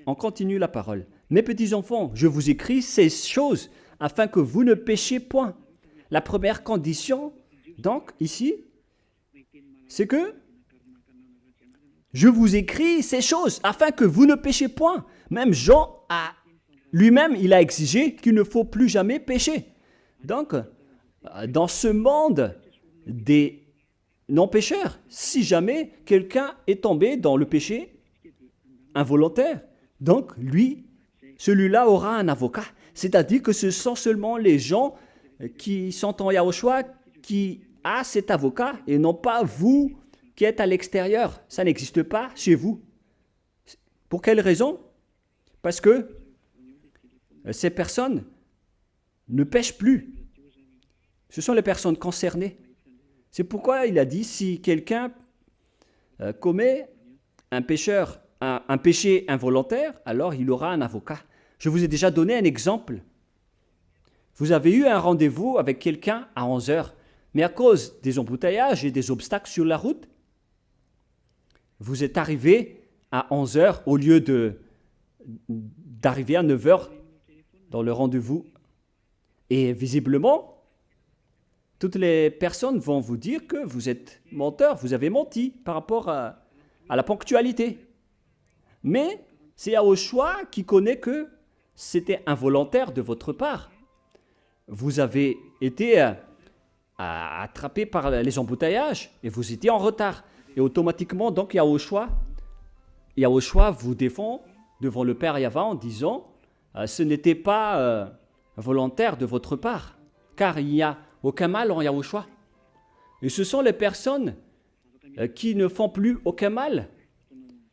On continue la parole. Mes petits enfants, je vous écris ces choses afin que vous ne péchiez point. La première condition, donc, ici, c'est que je vous écris ces choses afin que vous ne péchiez point. Même Jean lui-même, il a exigé qu'il ne faut plus jamais pécher. Donc, dans ce monde des non-pécheurs, si jamais quelqu'un est tombé dans le péché involontaire, donc lui, celui-là aura un avocat. C'est-à-dire que ce sont seulement les gens qui sont en Yahushua qui a cet avocat et non pas vous qui êtes à l'extérieur. Ça n'existe pas chez vous. Pour quelle raison? Parce que ces personnes ne pêchent plus. Ce sont les personnes concernées. C'est pourquoi il a dit, si quelqu'un commet un péché involontaire, alors il aura un avocat. Je vous ai déjà donné un exemple. Vous avez eu un rendez-vous avec quelqu'un à 11 heures, mais à cause des embouteillages et des obstacles sur la route, vous êtes arrivé à 11 heures au lieu d'arriver à 9 heures dans le rendez-vous. Et visiblement, toutes les personnes vont vous dire que vous êtes menteur, vous avez menti par rapport à la ponctualité. Mais c'est Yahushua qui connaît que c'était involontaire de votre part. Vous avez été attrapé par les embouteillages et vous étiez en retard. Et automatiquement, donc, Yahushua vous défend devant le Père Yahva en disant ce n'était pas volontaire de votre part, car il n'y a aucun mal en Yahushua. Et ce sont les personnes qui ne font plus aucun mal,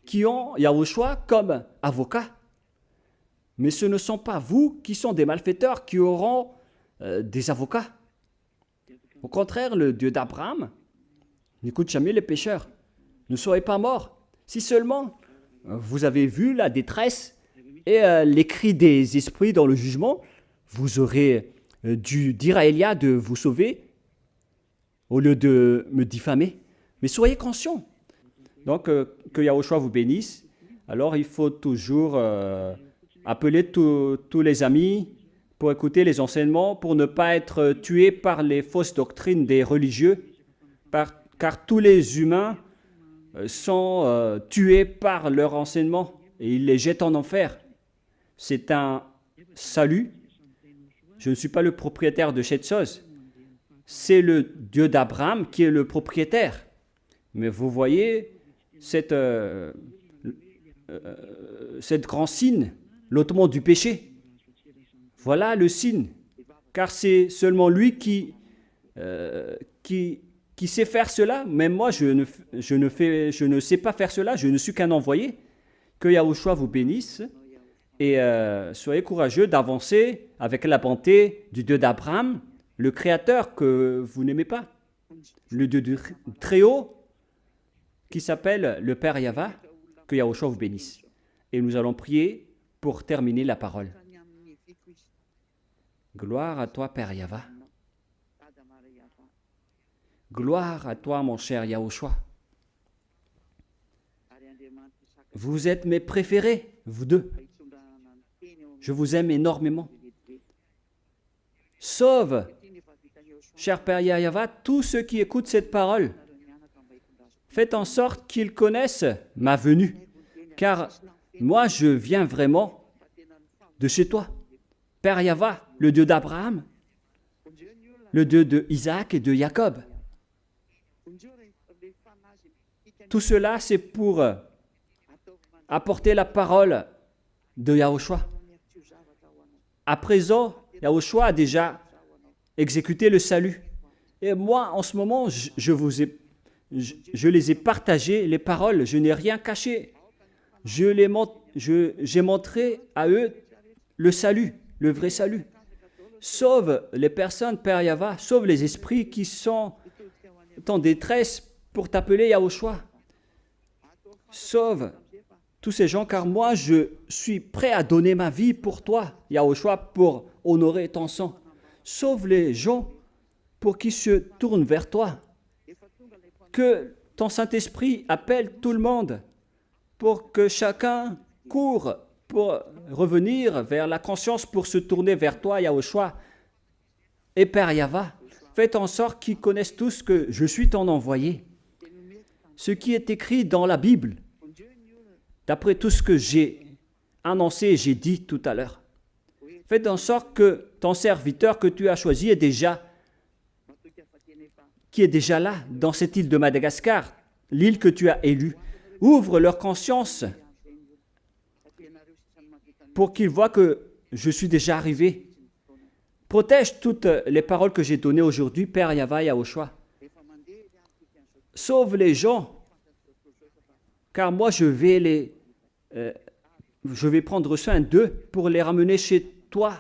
qui ont Yahushua comme avocat. Mais ce ne sont pas vous qui sont des malfaiteurs qui auront des avocats. Au contraire, le Dieu d'Abraham n'écoute jamais les pécheurs. Ne soyez pas morts. Si seulement vous avez vu la détresse et les cris des esprits dans le jugement, vous aurez dû dire à Élia de vous sauver au lieu de me diffamer. Mais soyez conscients. Donc, que Yahushua vous bénisse. Alors, il faut toujours appeler tous les amis pour écouter les enseignements, pour ne pas être tué par les fausses doctrines des religieux, car tous les humains sont tués par leur enseignement et ils les jettent en enfer. C'est un salut. Je ne suis pas le propriétaire de cette chose. C'est le Dieu d'Abraham qui est le propriétaire. Mais vous voyez cette grand signe, l'ôtement du péché. Voilà le signe, car c'est seulement lui qui sait faire cela. Même moi, je ne sais pas faire cela, je ne suis qu'un envoyé. Que Yahushua vous bénisse et soyez courageux d'avancer avec la bonté du Dieu d'Abraham, le Créateur que vous n'aimez pas, le Dieu du Très-Haut qui s'appelle le Père Yahva. Que Yahushua vous bénisse. Et nous allons prier pour terminer la parole. Gloire à toi, Père Yahva. Gloire à toi, mon cher Yahushua. Vous êtes mes préférés, vous deux. Je vous aime énormément. Sauve, cher Père Yahva, tous ceux qui écoutent cette parole. Faites en sorte qu'ils connaissent ma venue, car moi, je viens vraiment de chez toi. Père Yahva, le Dieu d'Abraham, le Dieu de Isaac et de Jacob. Tout cela, c'est pour apporter la parole de Yahushua. À présent, Yahushua a déjà exécuté le salut. Et moi, en ce moment, je les ai partagées, les paroles, je n'ai rien caché. J'ai montré à eux le salut, le vrai salut. Sauve les personnes, Père Yahva, sauve les esprits qui sont en détresse pour t'appeler Yahushua. Sauve tous ces gens, car moi, je suis prêt à donner ma vie pour toi, Yahushua, pour honorer ton sang. Sauve les gens pour qu'ils se tournent vers toi. Que ton Saint-Esprit appelle tout le monde pour que chacun court pour revenir vers la conscience, pour se tourner vers toi, Yahushua. Et Père Yahva, faites en sorte qu'ils connaissent tous que je suis ton envoyé. Ce qui est écrit dans la Bible, d'après tout ce que j'ai annoncé et j'ai dit tout à l'heure. Faites en sorte que ton serviteur que tu as choisi qui est déjà là, dans cette île de Madagascar, l'île que tu as élue, ouvre leur conscience pour qu'ils voient que je suis déjà arrivé. Protège toutes les paroles que j'ai données aujourd'hui, Père Yahva Yahushua. Sauve les gens, car moi je vais prendre soin d'eux pour les ramener chez toi,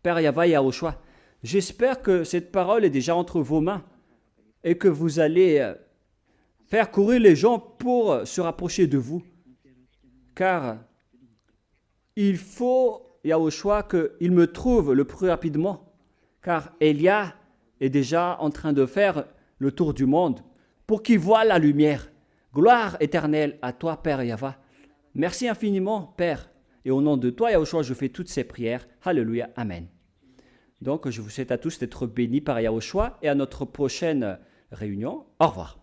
Père Yahva Yahushua. J'espère que cette parole est déjà entre vos mains et que vous allez faire courir les gens pour se rapprocher de vous. Car il faut, Yahushua, qu'il me trouve le plus rapidement car Élia est déjà en train de faire le tour du monde pour qu'il voie la lumière. Gloire éternelle à toi, Père Yahweh. Merci infiniment, Père. Et au nom de toi, Yahushua, je fais toutes ces prières. Alléluia. Amen. Donc, je vous souhaite à tous d'être bénis par Yahushua et à notre prochaine réunion. Au revoir.